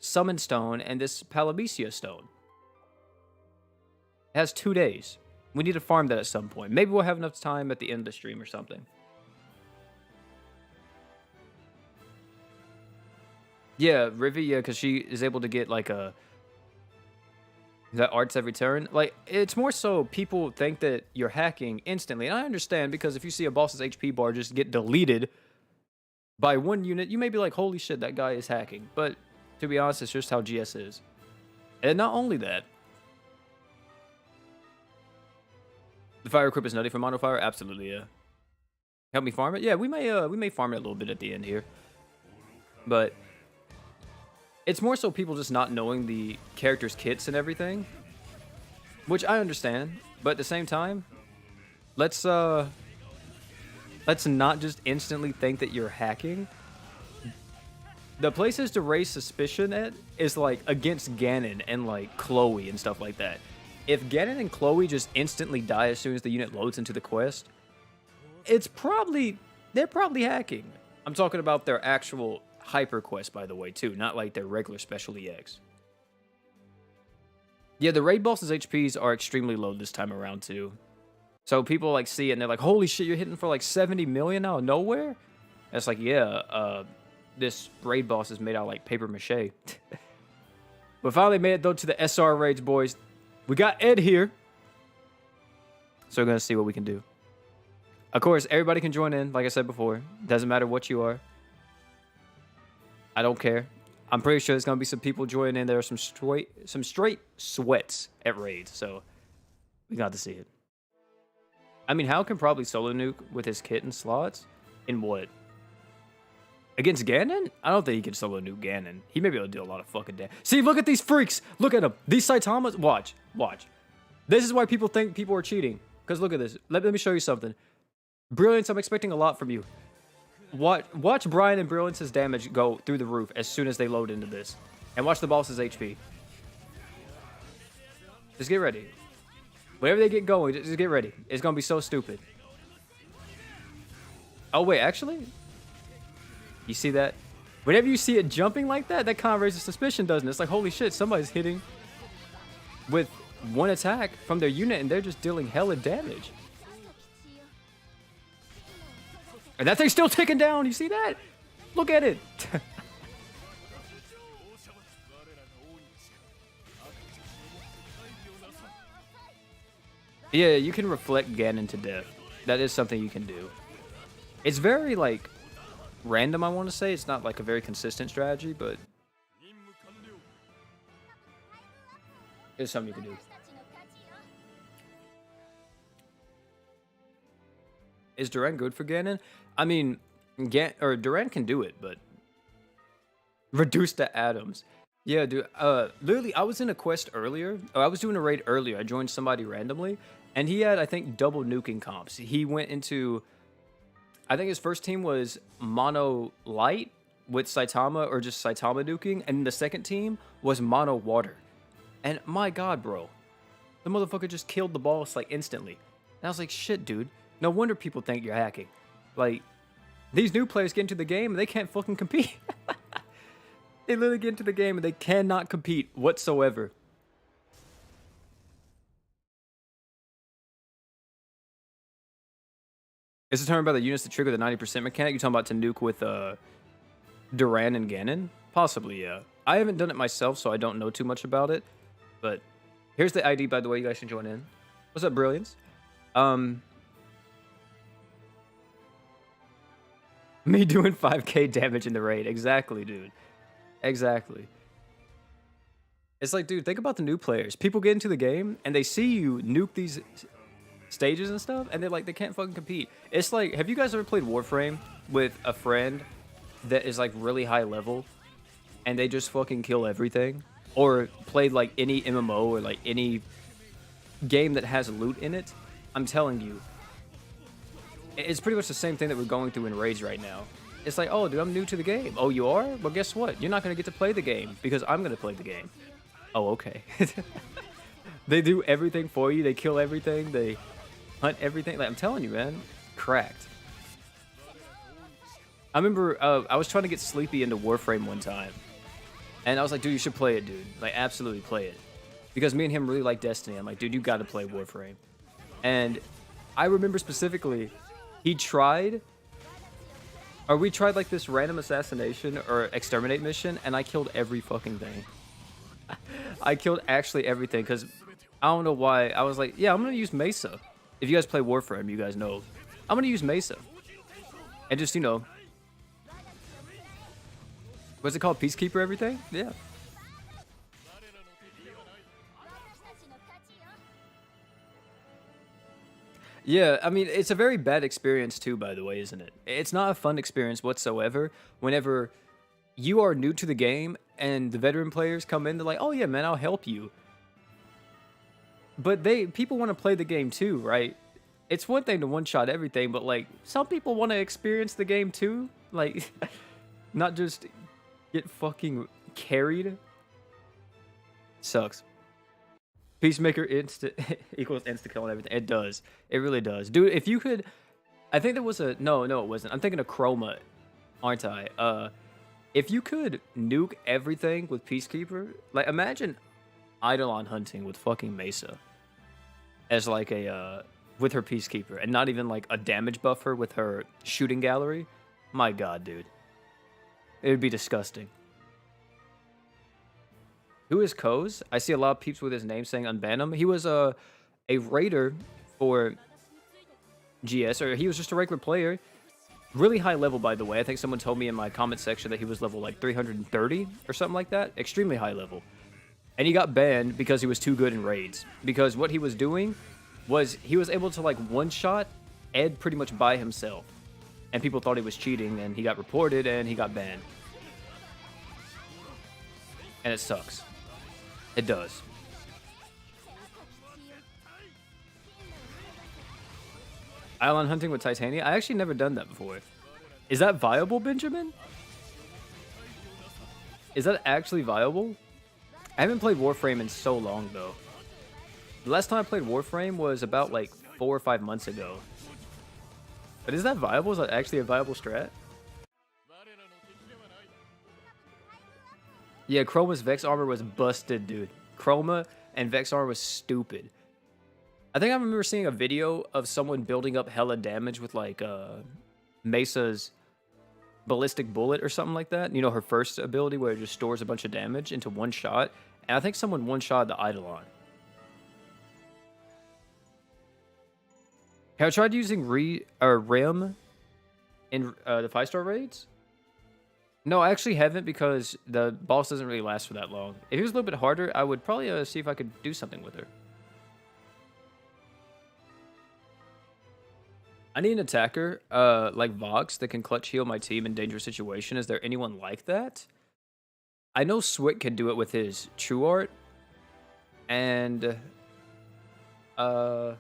Summon Stone and this Palamecia Stone. It has 2 days. We need to farm that at some point. Maybe we'll have enough time at the end of the stream or something. Yeah, Rivy, yeah, because she is able to get, like, that arts every turn. Like, it's more so people think that you're hacking instantly. And I understand, because if you see a boss's HP bar just get deleted by one unit, you may be like, holy shit, that guy is hacking. But to be honest, it's just how GS is. And not only that, The fire equip is nutty for mono fire? Absolutely, yeah. Help me farm it? Yeah, we may farm it a little bit at the end here. But it's more so people just not knowing the characters' kits and everything. Which I understand, but at the same time, let's not just instantly think that you're hacking. The places to raise suspicion at is like against Ganon and like Chloe and stuff like that. If Ganon and Chloe just instantly die as soon as the unit loads into the quest, they're probably hacking. I'm talking about their actual hyper quest, by the way, too, not like their regular special EX. Yeah, the raid boss's HPs are extremely low this time around too. So people like see it and they're like, holy shit, you're hitting for like 70 million out of nowhere? That's like, yeah, this raid boss is made out of like paper mache. But finally made it though to the SR raids, boys. We got Ed here. So we're gonna see what we can do. Of course, everybody can join in, like I said before. Doesn't matter what you are. I don't care. I'm pretty sure there's gonna be some people joining in. There are some straight sweats at raids, so we got to see it. I mean, Hal can probably solo nuke with his kit and slots. In what? Against Ganon? I don't think he can solo nuke Ganon. He may be able to do a lot of fucking damage. See, look at these freaks. Look at them. These Saitamas. Watch. This is why people think people are cheating. Because look at this. Let me show you something. Brilliance, I'm expecting a lot from you. Watch Brian and Brilliance's damage go through the roof as soon as they load into this. And watch the boss's HP. Just get ready. Whenever they get going, just get ready. It's going to be so stupid. Oh, wait, actually? You see that? Whenever you see it jumping like that, that kind of raises suspicion, doesn't it? It's like, holy shit, somebody's hitting with one attack from their unit and they're just dealing hella damage. And that thing's still ticking down. You see that? Look at it. Yeah, you can reflect Ganon to death. That is something you can do. It's very, like, random, I want to say. It's not, like, a very consistent strategy, but it's something you can do. Is Duran good for Ganon? I mean, Duran can do it, but reduce to atoms. Yeah, dude. Literally, I was in a quest earlier. Or I was doing a raid earlier. I joined somebody randomly, and he had, I think, double nuking comps. He went into, I think his first team was mono light with Saitama or just Saitama nuking, and the second team was mono water. And my God, bro, the motherfucker just killed the boss like instantly. And I was like, shit, dude. No wonder people think you're hacking. Like, these new players get into the game and they can't fucking compete. They literally get into the game and they cannot compete whatsoever. Is it talking about the units to trigger the 90% mechanic? You talking about to nuke with Duran and Ganon? Possibly, yeah. I haven't done it myself, so I don't know too much about it. But here's the ID, by the way. You guys should join in. What's up, Brilliance? Me doing 5k damage in the raid. Exactly, dude. Exactly. It's like, dude, think about the new players. People get into the game and they see you nuke these stages and stuff, and they're like, they can't fucking compete. It's like, have you guys ever played Warframe with a friend that is like really high level and they just fucking kill everything? Or played like any MMO or like any game that has loot in it? I'm telling you, it's pretty much the same thing that we're going through in raids right now. It's like, oh, dude, I'm new to the game. Oh, you are? Well, guess what? You're not going to get to play the game because I'm going to play the game. Oh, okay. They do everything for you. They kill everything. They hunt everything. Like, I'm telling you, man. Cracked. I remember I was trying to get Sleepy into Warframe one time. And I was like, dude, you should play it, dude. Like, absolutely play it. Because me and him really like Destiny. I'm like, dude, you got to play Warframe. And I remember specifically, he tried... Or we tried like this random assassination or exterminate mission, and I killed every fucking thing. I killed actually everything, because I don't know why. I was like, yeah, I'm going to use Mesa. If you guys play Warframe, you guys know. I'm going to use Mesa. And just, you know. What's it called? Peacekeeper everything? Yeah. Yeah, I mean, it's a very bad experience too, by the way, isn't it? It's not a fun experience whatsoever whenever you are new to the game and the veteran players come in, they're like, "Oh yeah, man, I'll help you." But people want to play the game too, right? It's one thing to one-shot everything, but like some people want to experience the game too, like not just get fucking carried. Sucks. Peacemaker insta equals insta kill and everything. It does. It really does. Dude, if you could I think there was a no, it wasn't. I'm thinking of Chroma, aren't I? If you could nuke everything with Peacekeeper, like imagine Eidolon hunting with fucking Mesa as like a with her Peacekeeper and not even like a damage buffer with her shooting gallery. My god, dude. It would be disgusting. Who is Koz? I see a lot of peeps with his name saying unban him. He was a raider for GS, or he was just a regular player. Really high level, by the way. I think someone told me in my comment section that he was level like 330 or something like that. Extremely high level. And he got banned because he was too good in raids. Because what he was doing was he was able to like one-shot Ed pretty much by himself. And people thought he was cheating, and he got reported, and he got banned. And it sucks. It does. Island hunting with Titania? I actually never done that before. Is that viable, Benjamin? Is that actually viable? I haven't played Warframe in so long, though. The last time I played Warframe was about, like, 4 or 5 months ago. But is that viable? Is that actually a viable strat? Yeah, Chroma's Vex armor was busted, dude. Chroma and Vex armor was stupid. I think I remember seeing a video of someone building up hella damage with, like, Mesa's ballistic bullet or something like that. You know, her first ability where it just stores a bunch of damage into one shot. And I think someone one-shot the Eidolon. Have I tried using Rim in the 5-star raids? No, I actually haven't because the boss doesn't really last for that long. If it was a little bit harder, I would probably see if I could do something with her. I need an attacker like Vox that can clutch heal my team in dangerous situation. Is there anyone like that? I know Swick can do it with his True Art. And who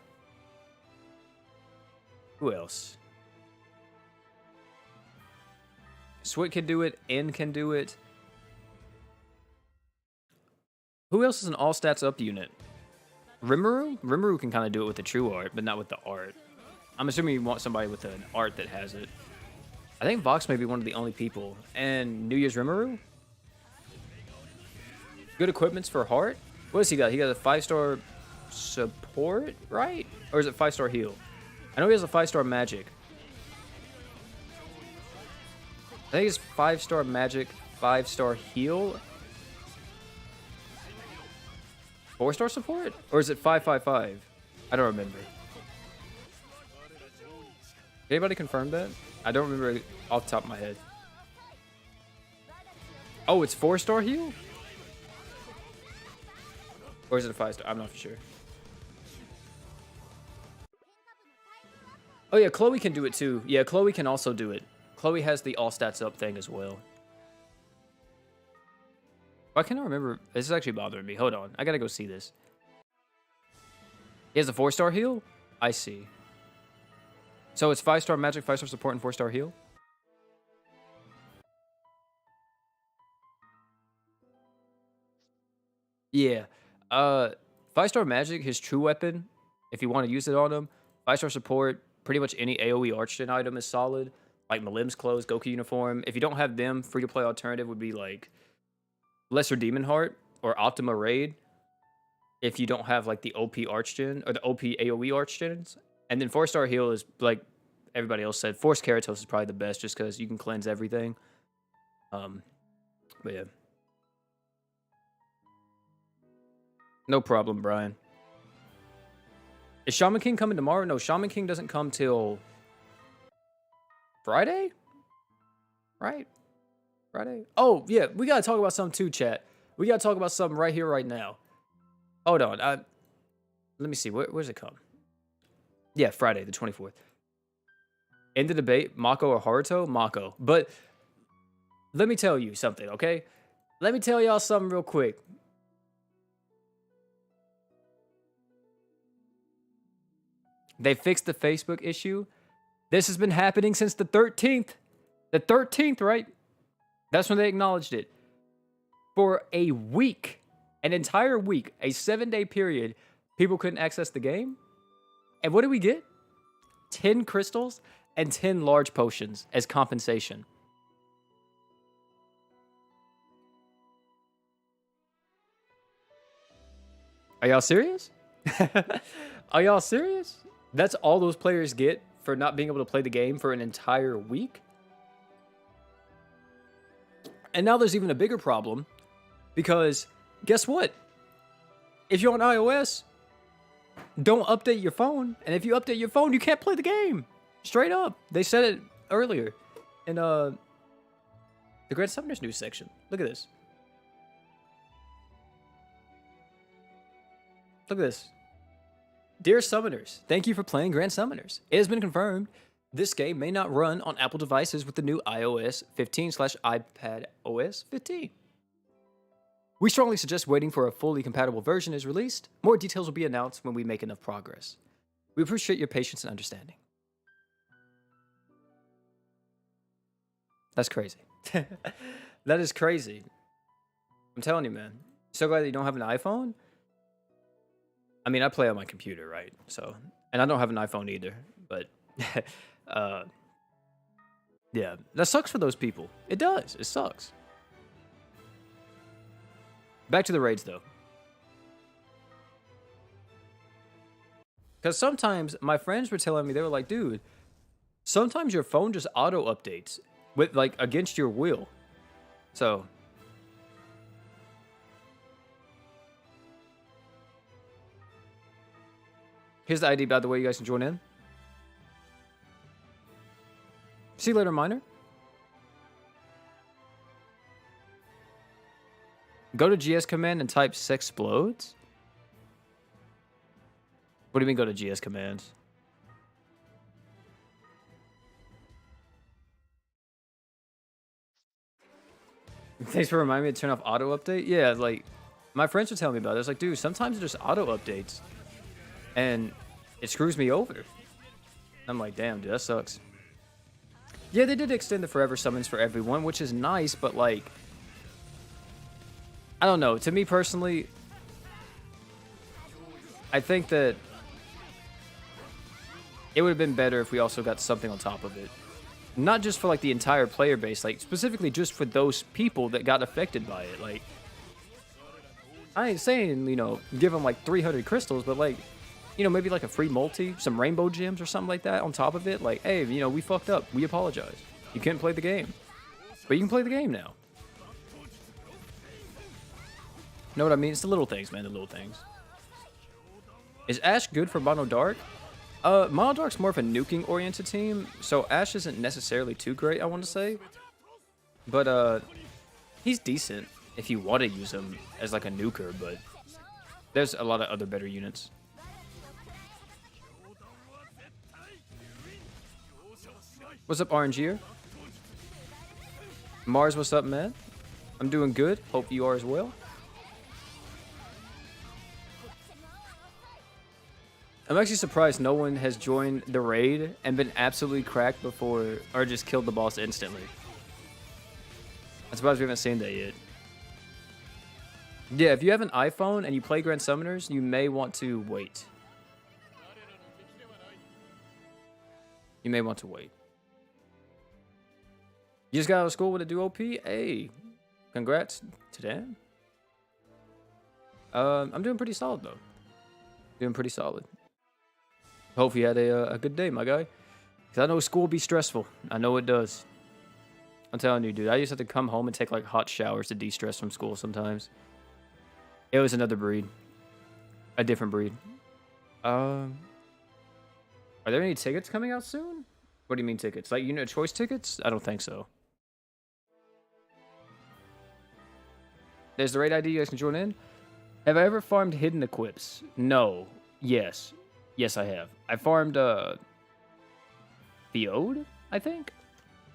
else? Swick can do it, N can do it. Who else is an all stats up unit? Rimuru? Rimuru can kind of do it with the True Art, but not with the art. I'm assuming you want somebody with an art that has it. I think Vox may be one of the only people. And New Year's Rimuru? Good equipments for Heart? What does he got? He got a 5-star support, right? Or is it 5-star heal? I know he has a 5-star magic. I think it's 5-star magic, 5-star heal. 4-star support? Or is it 555? I don't remember. Anybody confirm that? I don't remember off the top of my head. Oh, it's 4-star heal? Or is it a 5-star? I'm not for sure. Oh yeah, Chloe can do it too. Yeah, Chloe can also do it. Chloe has the all stats up thing as well. Why can't I remember? This is actually bothering me. Hold on. I gotta go see this. He has a 4-star heal? I see. So it's 5-star magic, 5-star support, and 4-star heal? Yeah. 5-star magic, his true weapon, if you want to use it on him. 5-star support, pretty much any AoE Archden item is solid. Like Malim's clothes, Goku uniform. If you don't have them, free-to-play alternative would be like Lesser Demon Heart or Optima Raid. If you don't have like the OP Archden or the OP AoE Archgens. And then 4-star heal is like everybody else said. Force Keratos is probably the best just because you can cleanse everything. But yeah. No problem, Brian. Is Shaman King coming tomorrow? No, Shaman King doesn't come till Friday? Right? Friday? Oh, yeah. We got to talk about something too, chat. We got to talk about something right here, right now. Hold on. Let me see. Where's it come? Yeah, Friday, the 24th. End the debate, Mako or Haruto? Mako. But let me tell you something, okay? Let me tell y'all something real quick. They fixed the Facebook issue. This has been happening since the 13th. The 13th, right? That's when they acknowledged it. For a week, an entire week, a 7-day period, people couldn't access the game. And what did we get? 10 crystals and 10 large potions as compensation. Are y'all serious? Are y'all serious? That's all those players get for not being able to play the game for an entire week? And now there's even a bigger problem because guess what? If you're on iOS, don't update your phone. And if you update your phone, you can't play the game. Straight up. They said it earlier in the Grand Summoners news section. Look at this. Look at this. Dear Summoners, thank you for playing Grand Summoners. It has been confirmed this game may not run on Apple devices with the new iOS 15/iPad OS 15. We strongly suggest waiting for a fully compatible version is released. More details will be announced when we make enough progress. We appreciate your patience and understanding. That's crazy. That is crazy. I'm telling you, man. So glad that you don't have an iPhone. I mean, I play on my computer, right? So, and I don't have an iPhone either, but yeah, that sucks for those people. It does. It sucks. Back to the raids, though. Because sometimes my friends were telling me, they were like, dude, sometimes your phone just auto updates with like against your will. So here's the ID, by the way, you guys can join in. See you later, Miner. Go to GS command and type sexplodes. What do you mean go to GS commands? Thanks for reminding me to turn off auto update. Yeah, like my friends were telling me about it. It's like, dude, sometimes it just auto updates and it screws me over. I'm like, damn, dude, that sucks. Yeah, they did extend the forever summons for everyone, which is nice, but like, I don't know. To me personally, I think that it would have been better if we also got something on top of it. Not just for like the entire player base, like specifically just for those people that got affected by it. Like, I ain't saying, you know, give them like 300 crystals, but like, you know, maybe like a free multi, some rainbow gems or something like that on top of it. Like, hey, you know, we fucked up. We apologize. You couldn't play the game, but you can play the game now. Know what I mean? It's the little things, man. The little things. Is Ashe good for Mono Dark? Mono Dark's more of a nuking oriented team, so Ashe isn't necessarily too great, I want to say. But he's decent if you want to use him as like a nuker, but there's a lot of other better units. What's up, RNGer? Mars, what's up, man? I'm doing good. Hope you are as well. I'm actually surprised no one has joined the raid and been absolutely cracked before, or just killed the boss instantly. I'm surprised we haven't seen that yet. Yeah, if you have an iPhone and you play Grand Summoners, you may want to wait. You may want to wait. You just got out of school with a duo OP? Hey, congrats to them. I'm doing pretty solid, though. Doing pretty solid. Hope you had a good day, my guy. Because I know school be stressful. I know it does. I'm telling you, dude. I used to have to come home and take, like, hot showers to de-stress from school sometimes. It was another breed. A different breed. Are there any tickets coming out soon? What do you mean tickets? Like, unit choice tickets? I don't think so. There's the raid ID. You guys can join in. Have I ever farmed hidden equips? No. Yes. Yes, I have. I farmed Fiode, I think.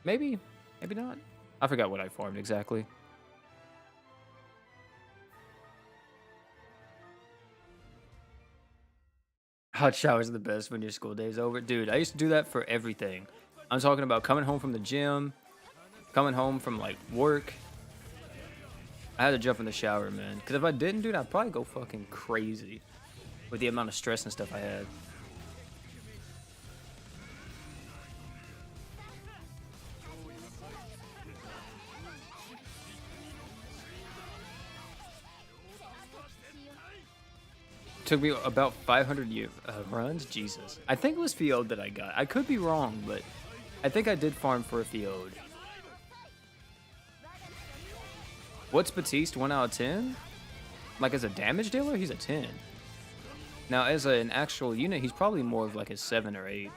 Maybe, maybe not. I forgot what I farmed exactly. Hot showers are the best when your school day's over. Dude, I used to do that for everything. I'm talking about coming home from the gym, coming home from like work. I had to jump in the shower, man. Because if I didn't, dude, I'd probably go fucking crazy with the amount of stress and stuff I had. Took me about 500 runs. Jesus. I think it was Fiode that I got. I could be wrong, but I think I did farm for a Fiode. What's Batiste? 1 out of 10? Like as a damage dealer, he's a 10. Now as an actual unit, he's probably more of like a 7 or 8.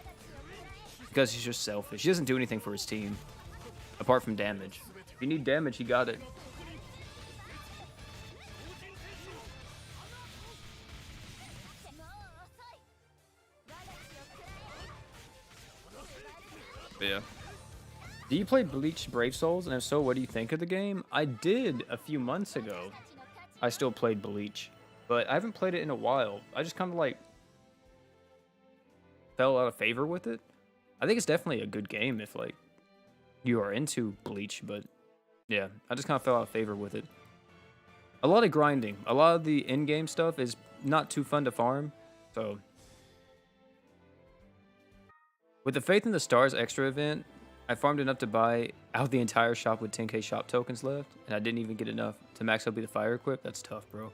Because he's just selfish. He doesn't do anything for his team. Apart from damage. If you need damage, he got it. Yeah. Do you play Bleach Brave Souls? And if so, what do you think of the game? I did a few months ago. I still played Bleach. But I haven't played it in a while. I just kind of like fell out of favor with it. I think it's definitely a good game if like you are into Bleach, but yeah, I just kind of fell out of favor with it. A lot of grinding. A lot of the in-game stuff is not too fun to farm, so with the Faith in the Stars extra event, I farmed enough to buy out the entire shop with 10k shop tokens left, and I didn't even get enough to max up the fire equip. That's tough, bro.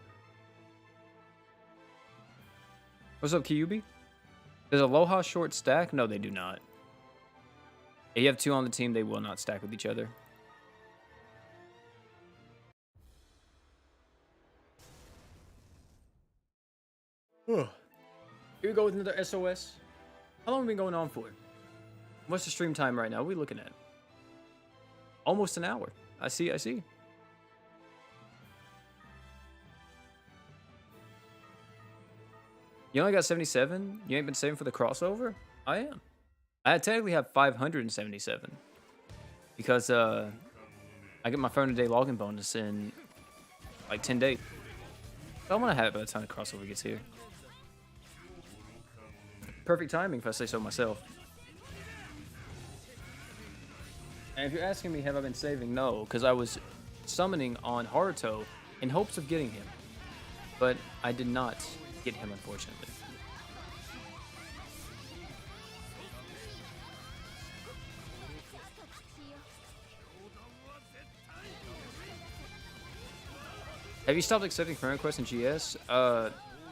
What's up, Kyubi? Does Aloha short stack? No, they do not. If you have 2 on the team, they will not stack with each other. Here we go with another SOS. How long have we been going on for? What's the stream time right now? What are we looking at? Almost an hour. I see. You only got 77? You ain't been saving for the crossover? I am. I technically have 577. Because I get my phone a day login bonus in like 10 days. So I want to have it by the time the crossover gets here. Perfect timing if I say so myself. And if you're asking me, have I been saving? No, because I was summoning on Haruto in hopes of getting him. But I did not get him, unfortunately. Have you stopped accepting friend requests in GS?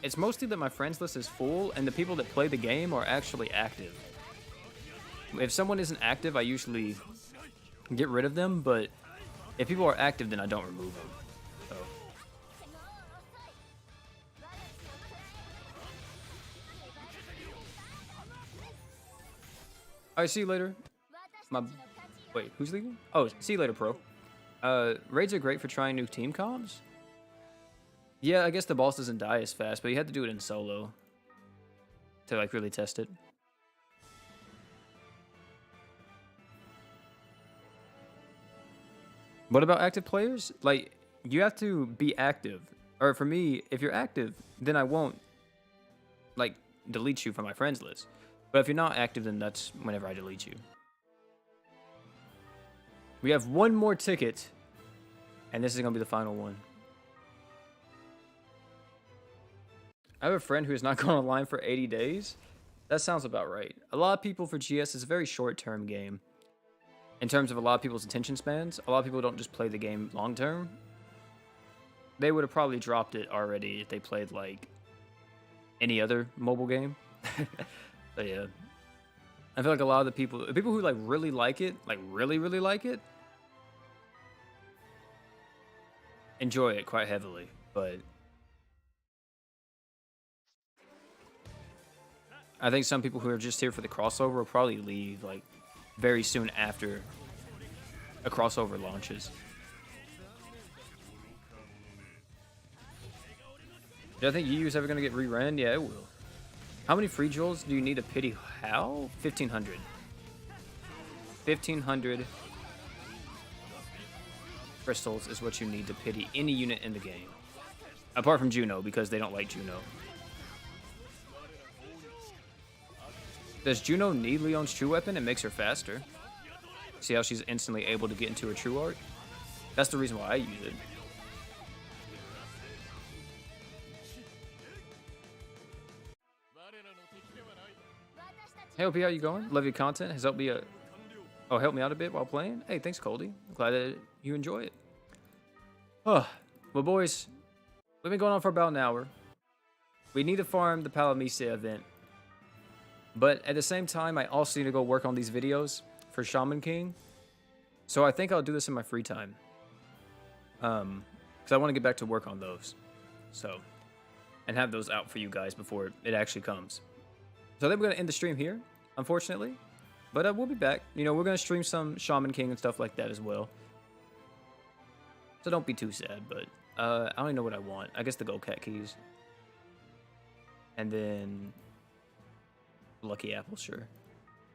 It's mostly that my friends list is full and the people that play the game are actually active. If someone isn't active, I usually get rid of them, but if people are active, then I don't remove them. So. Alright, see you later. Wait, who's leaving? Oh, see you later, pro. Raids are great for trying new team comps. Yeah, I guess the boss doesn't die as fast, but you have to do it in solo to like really test it. What about active players? Like, you have to be active. Or for me, if you're active, then I won't like delete you from my friends list. But if you're not active, then that's whenever I delete you. We have one more ticket, and this is gonna be the final one. I have a friend who has not gone online for 80 days. That sounds about right. A lot of people for GS is a very short-term game. In terms of a lot of people's attention spans, a lot of people don't just play the game long-term. They would have probably dropped it already if they played, like, any other mobile game. But yeah. I feel like a lot of the people who, like, really like it, like, really like it, enjoy it quite heavily, but I think some people who are just here for the crossover will probably leave, like, very soon after a crossover launches. Do I think EU's ever going to get re-ran? Yeah, it will. How many free jewels do you need to pity How? 1,500. 1,500 crystals is what you need to pity any unit in the game. Apart from Juno, because they don't like Juno. Does Juno need Leon's true weapon? It makes her faster. See how she's instantly able to get into her true art? That's the reason why I use it. Hey, OP, how you going? Love your content. Has helped me help me out a bit while playing. Hey, thanks, Coldy. Glad that you enjoy it. Oh, well, boys, we've been going on for about an hour. We need to farm the Palamisa event. But at the same time, I also need to go work on these videos for Shaman King. So I think I'll do this in my free time. Because I want to get back to work on those. So, and have those out for you guys before it actually comes. So then we're going to end the stream here, unfortunately. But we'll be back. You know, we're going to stream some Shaman King and stuff like that as well. So don't be too sad, but I don't even know what I want. I guess the Gold Cat keys. And then Lucky Apple, sure.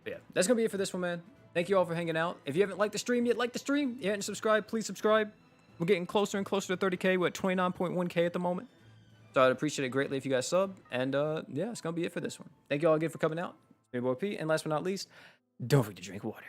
But yeah, that's going to be it for this one, man. Thank you all for hanging out. If you haven't liked the stream yet, like the stream. If you haven't subscribed, please subscribe. We're getting closer and closer to 30K. We're at 29.1K at the moment. So I'd appreciate it greatly if you guys sub. And yeah, it's going to be it for this one. Thank you all again for coming out. It's me, Boy P. And last but not least, don't forget to drink water.